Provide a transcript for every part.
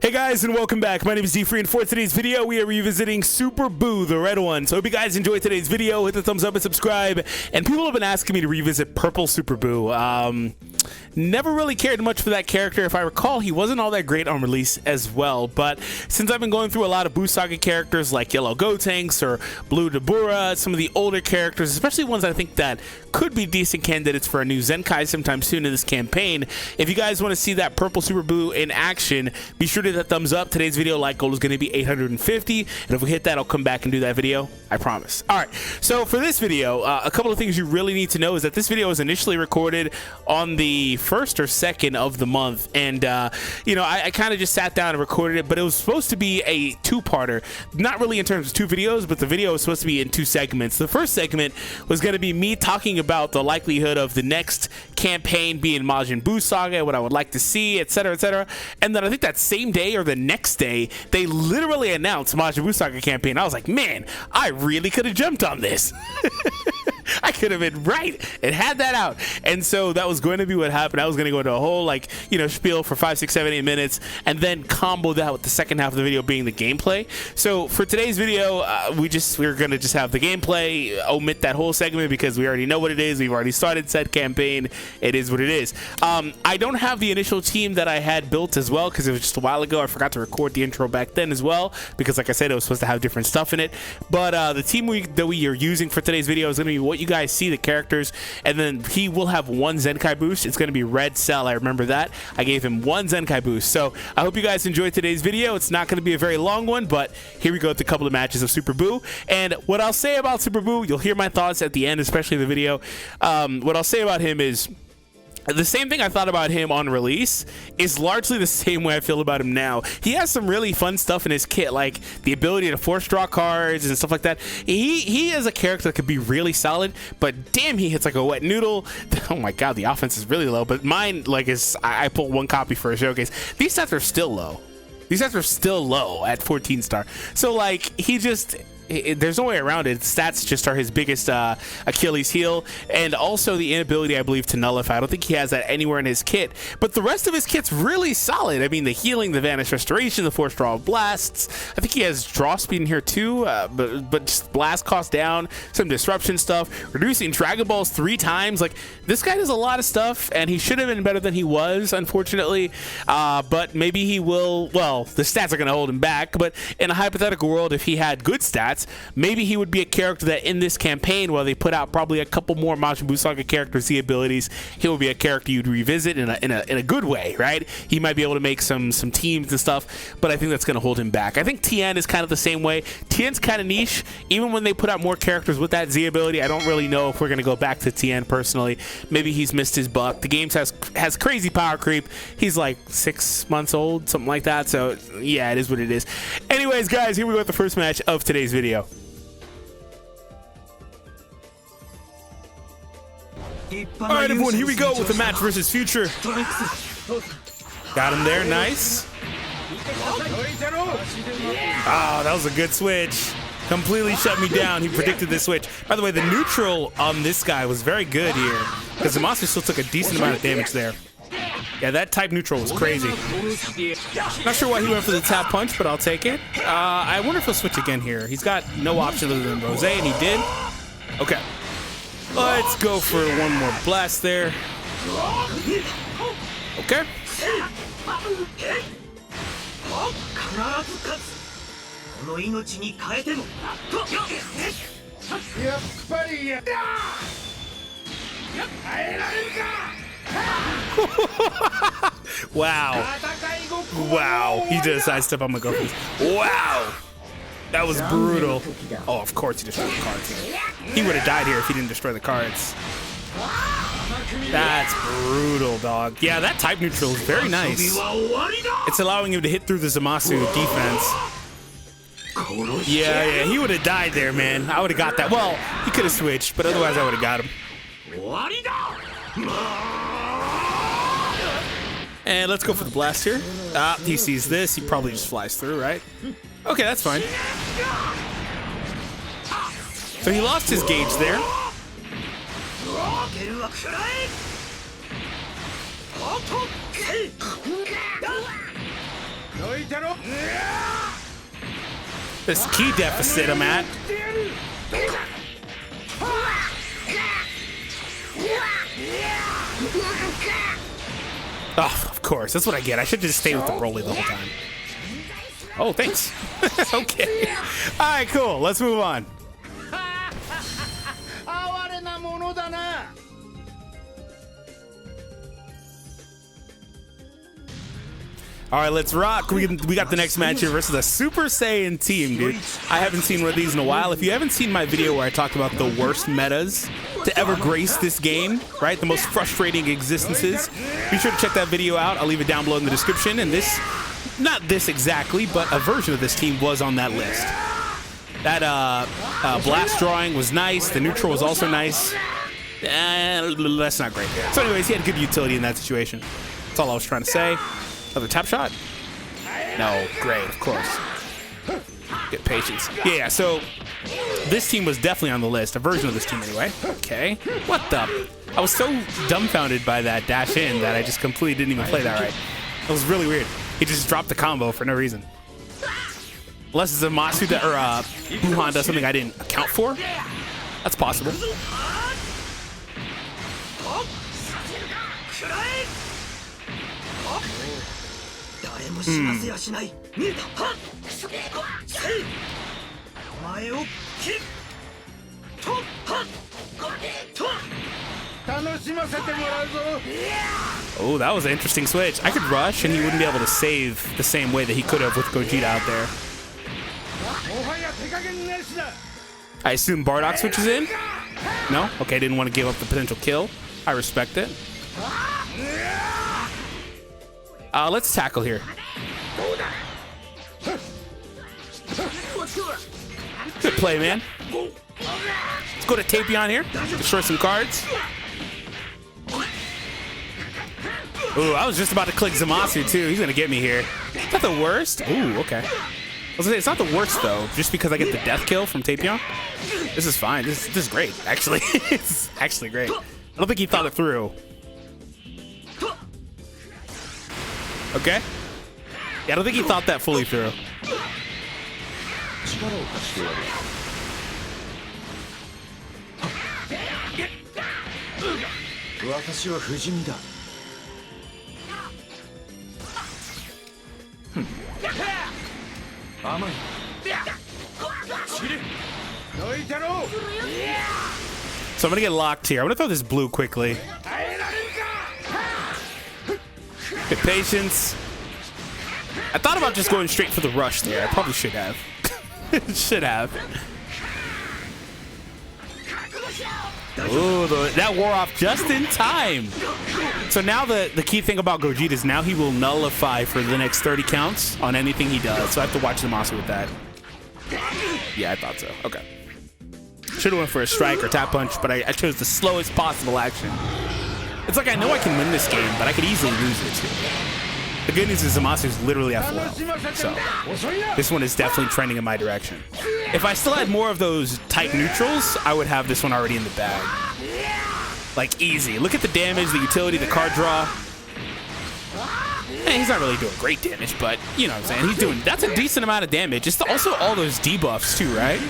Hey guys, and welcome back. My name is DFree, and for today's video, we are revisiting Super Buu, the red one. So I hope you guys enjoyed today's video. Hit the thumbs up and subscribe. And people have been asking me to revisit Purple Super Buu. Never really cared much for that character. If I recall, he wasn't all that great on release as well. But since I've been going through a lot of Buu Saga characters like Yellow Gotenks or Blue Dabura, some of the older characters, especially ones I think that could be decent candidates for a new Zenkai sometime soon in this campaign. If you guys want to see that Purple Super Buu in action, be sure to hit that thumbs up. Today's video like goal is going to be 850, and if we hit that, I'll come back and do that video. I promise. All right, so for this video, a couple of things you really need to know is that this video was initially recorded on the 1st or 2nd of the month, and you know, I kind of just sat down and recorded it, but it was supposed to be a two-parter, not really in terms of 2 videos, but the video was supposed to be in 2 segments. The first segment was going to be me talking about the likelihood of the next campaign being Majin Buu Saga, what I would like to see, etc., etc. And then I think that same day or the next day, they literally announced Majin Buu Saga campaign. I was like, man, I really could have jumped on this. I could have been right and had that out. And so that was going to be what happened. I was going to go into a whole, like, you know, spiel for 5, 6, 7, 8 minutes and then combo that with the second half of the video being the gameplay. So for today's video, we're going to just have the gameplay, omit that whole segment because we already know what it is. We've already started said campaign. It is what it is. I don't have the initial team that I had built as well because it was just a while ago. I forgot to record the intro back then as well because, like I said, it was supposed to have different stuff in it. But the team that we are using for today's video is going to be what you guys see, the characters, and then he will have 1 Zenkai boost. It's going to be Red Cell. I remember that. I gave him 1 Zenkai boost. So I hope you guys enjoyed today's video. It's not going to be a very long one, but here we go with a couple of matches of Super Buu. And what I'll say about Super Buu, you'll hear my thoughts at the end, especially the video. What I'll say about him is the same thing I thought about him on release is largely the same way I feel about him now. He has some really fun stuff in his kit, like the ability to force draw cards and stuff like that. He is a character that could be really solid, but damn, he hits like a wet noodle. Oh my god, the offense is really low, but mine, like, is I pulled 1 copy for a showcase. These stats are still low. These stats are still low at 14 star. So like, he just... there's no way around it. Stats just are his biggest Achilles heel, and also the inability, I believe, to nullify. I don't think he has that anywhere in his kit, but the rest of his kit's really solid. I mean, the healing, the vanish restoration, the force draw blasts. I think he has draw speed in here too, but just blast cost down, some disruption stuff, reducing Dragon Balls 3 times. Like, this guy does a lot of stuff, and he should have been better than he was, unfortunately. But maybe he will. Well, the stats are going to hold him back, but in a hypothetical world, if he had good stats, maybe he would be a character that in this campaign, while they put out probably a couple more Majin Buu Saga characters, Z abilities, he will be a character you'd revisit in a good way, right? He might be able to make some teams and stuff, but I think that's going to hold him back. I think Tien is kind of the same way. Tien's kind of niche. Even when they put out more characters with that Z ability, I don't really know if we're going to go back to Tien personally. Maybe he's missed his buck. The game has crazy power creep. He's like 6 months old, something like that. So yeah, it is what it is. Anyways, guys, here we go with the first match of today's video. All right, everyone, here we go with the match versus Future. Got him there, nice. Oh, that was a good switch. Completely shut me down. He predicted this switch. By the way, the neutral on this guy was very good here because the monster still took a decent amount of damage there. Yeah, that type neutral was crazy. Not sure why he went for the tap punch, but I'll take it. I wonder if he'll switch again here. He's got no option other than Rose, and he did. Okay. Let's go for one more blast there. Okay. Wow. Wow. He did a sidestep. I'm gonna go for this. Wow. That was brutal. Oh, of course he destroyed the cards here. He would have died here if he didn't destroy the cards. That's brutal, dog. Yeah, that type neutral is very nice. It's allowing him to hit through the Zamasu defense. Yeah, he would have died there, man. I would have got that. Well, he could have switched, but otherwise I would have got him. And let's go for the blast here. He sees this. He probably just flies through, right? Okay, that's fine. So he lost his gauge there. This key deficit I'm at. Oh, of course. That's what I get. I should just stay with the Broly the whole time. Oh, thanks. Okay. All right, cool. Let's move on. All right, let's rock. We got the next match here versus a Super Saiyan team, dude. I haven't seen one of these in a while. If you haven't seen my video where I talked about the worst metas to ever grace this game, right? The most frustrating existences, be sure to check that video out. I'll leave it down below in the description. And this, not this exactly, but a version of this team was on that list. That blast drawing was nice. The neutral was also nice. That's not great. So anyways, he had good utility in that situation. That's all I was trying to say. Another tap shot? No, great, of course. Get patience. Yeah, so this team was definitely on the list, a version of this team anyway. Okay, what the? I was so dumbfounded by that dash in that I just completely didn't even play that right. It was really weird. He just dropped the combo for no reason. Unless it's a Masu that, or Buuhan does something I didn't account for. That's possible. Oh, that was an interesting switch. I could rush and he wouldn't be able to save the same way that he could have with Gogeta out there. I assume Bardock switches in? No? Okay, didn't want to give up the potential kill. I respect it. Let's tackle here. Good play, man. Let's go to Tapion here. Destroy some cards. Ooh, I was just about to click Zamasu too. He's gonna get me here. Is that the worst? Ooh, okay. I was gonna say, it's not the worst though, just because I get the death kill from Tapion. This is fine. This is great, actually. It's actually great. I don't think he thought it through. Okay. Yeah, I don't think he thought that fully through. So I'm gonna get locked here. I'm gonna throw this blue quickly. Good patience. I thought about just going straight for the rush there. I probably should have. Should have. Ooh, that wore off just in time. So now the key thing about Gogeta is now he will nullify for the next 30 counts on anything he does. So I have to watch Zamasu with that. Yeah, I thought so. Okay. Should have went for a strike or tap punch, but I chose the slowest possible action. It's like I know I can win this game, but I could easily lose it too. The good news is Zamasu is literally at full health, so this one is definitely trending in my direction. If I still had more of those type neutrals, I would have this one already in the bag. Like easy. Look at the damage, the utility, the card draw. He's not really doing great damage, but you know what I'm saying. He's doing, that's a decent amount of damage. It's also all those debuffs too, right?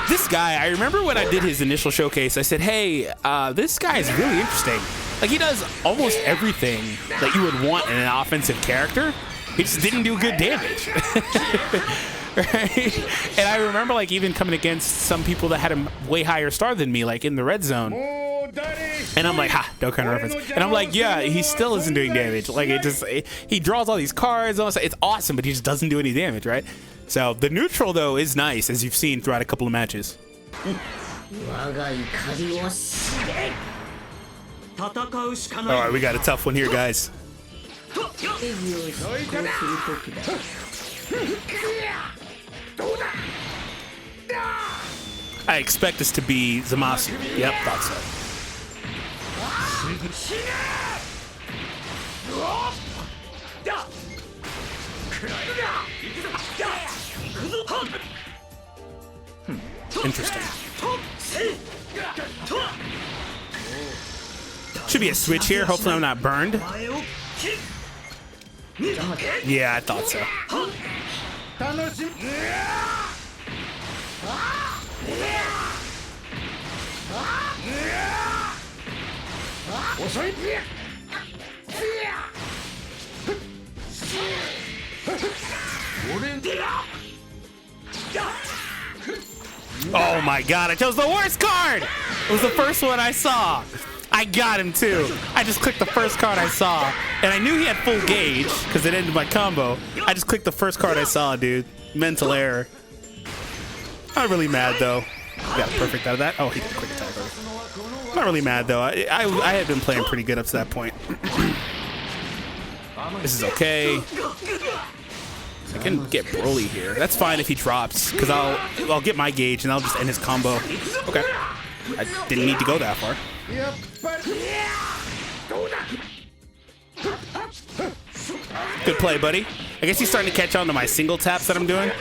This guy, I remember when I did his initial showcase, I said, hey, this guy is really interesting. Like, he does almost everything that you would want in an offensive character. He just didn't do good damage. Right? And I remember, like, even coming against some people that had a way higher star than me, like, in the red zone. And I'm like, ha, no kind of reference. And I'm like, yeah, he still isn't doing damage. Like, he draws all these cards. It's awesome, but he just doesn't do any damage, right? So the neutral, though, is nice, as you've seen throughout a couple of matches. Alright, we got a tough one here, guys. I expect this to be Zamasu. Yep, thought so. Interesting. Should be a switch here. Hopefully I'm not burned. Yeah, I thought so. Oh my god, I chose the worst card! It was the first one I saw. I got him too. I just clicked the first card I saw, and I knew he had full gauge because it ended my combo. I just clicked the first card I saw, dude. Mental error. Not really mad though. Got a perfect out of that. Oh, he did a quick attack. Not really mad though. I had been playing pretty good up to that point. This is okay. I can get Broly here. That's fine if he drops, because I'll get my gauge and I'll just end his combo. Okay. I didn't need to go that far. Good play, buddy. I guess he's starting to catch on to my single taps that I'm doing.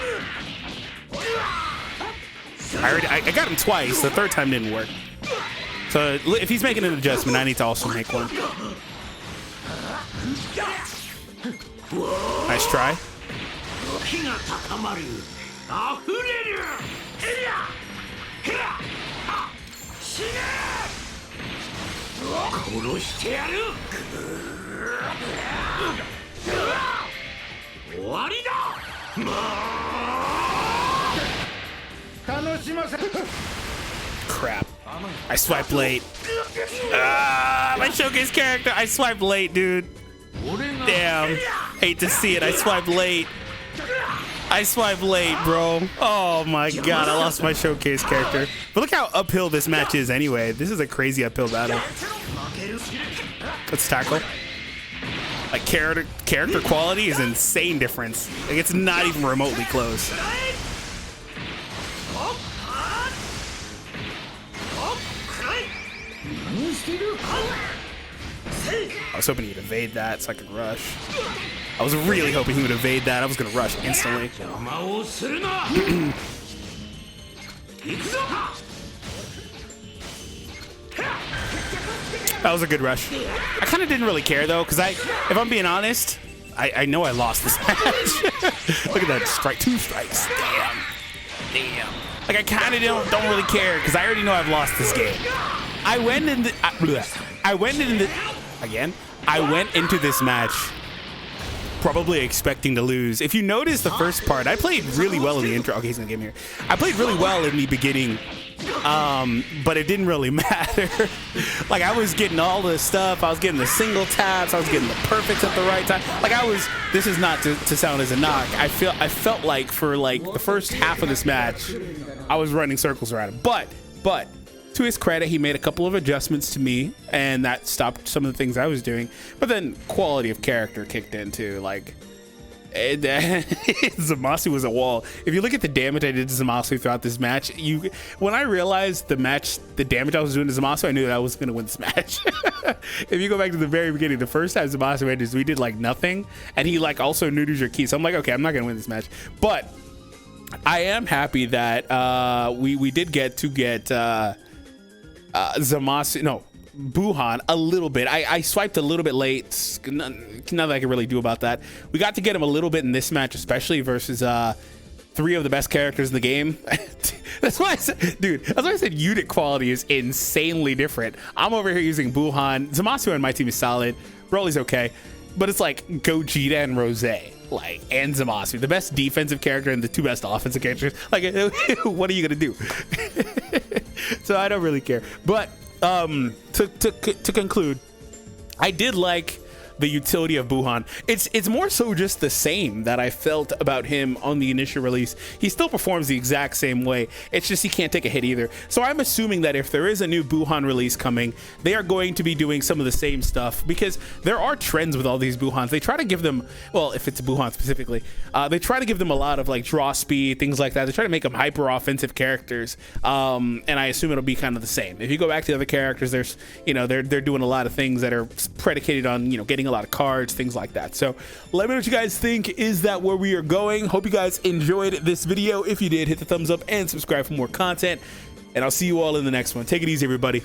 I got him twice. The third time didn't work. So if he's making an adjustment, I need to also make one. Nice try. Crap. I swiped late. My showcase character. I swiped late, dude. Damn. Hate to see it. I swiped late. I swiped late, bro. Oh my god, I lost my showcase character. But look how uphill this match is anyway. This is a crazy uphill battle. Let's tackle. Like character quality is insane difference. Like it's not even remotely close. I was hoping he'd evade that so I could rush. I was really hoping he would evade that. I was gonna rush instantly. That was a good rush. I kind of didn't really care though, because if I'm being honest, I know I lost this match. Look at that strike, 2 strikes. Damn. Like I kind of don't really care because I already know I've lost this game. I went into this match probably expecting to lose. If you notice the first part, I played really well in the intro. Okay, he's gonna get me here. I played really well in the beginning, but it didn't really matter. Like I was getting all the stuff. I was getting the single taps. I was getting the perfects at the right time. Like this is not to sound as a knock. I felt like for like the first half of this match, I was running circles around him. But to his credit, he made a couple of adjustments to me, and that stopped some of the things I was doing. But then quality of character kicked in too. Like, Zamasu was a wall. If you look at the damage I did to Zamasu throughout this match, when I realized the damage I was doing to Zamasu, I knew that I was going to win this match. If you go back to the very beginning, the first time Zamasu ended, we did like nothing, and he like also neuters your key. So I'm like, okay, I'm not going to win this match. But I am happy that we did get Buuhan a little bit. I swiped a little bit late. Nothing I can really do about that. We got to get him a little bit in this match, especially versus 3 of the best characters in the game. That's why I said, dude, that's why I said unit quality is insanely different. I'm over here using Buuhan. Zamasu on my team is solid. Broly's okay. But it's like Gogeta and Rose, like, and Zamasu, the best defensive character and the 2 best offensive characters. Like, what are you gonna do? So I don't really care. But to conclude, I did like the utility of Buuhan. It's more so just the same that I felt about him on the initial release. He still performs the exact same way. It's just he can't take a hit either. So I'm assuming that if there is a new Buuhan release coming, they are going to be doing some of the same stuff, because there are trends with all these Buuhans. They try to give them, well, if it's a Buuhan specifically, they try to give them a lot of like draw speed, things like that. They try to make them hyper offensive characters, and I assume it'll be kind of the same. If you go back to the other characters, there's, they're doing a lot of things that are predicated on getting a lot of cards, things like that. So let me know what you guys think. Is that where we are going? Hope you guys enjoyed this video. If you did, hit the thumbs up and subscribe for more content, and I'll see you all in the next one. Take it easy, everybody.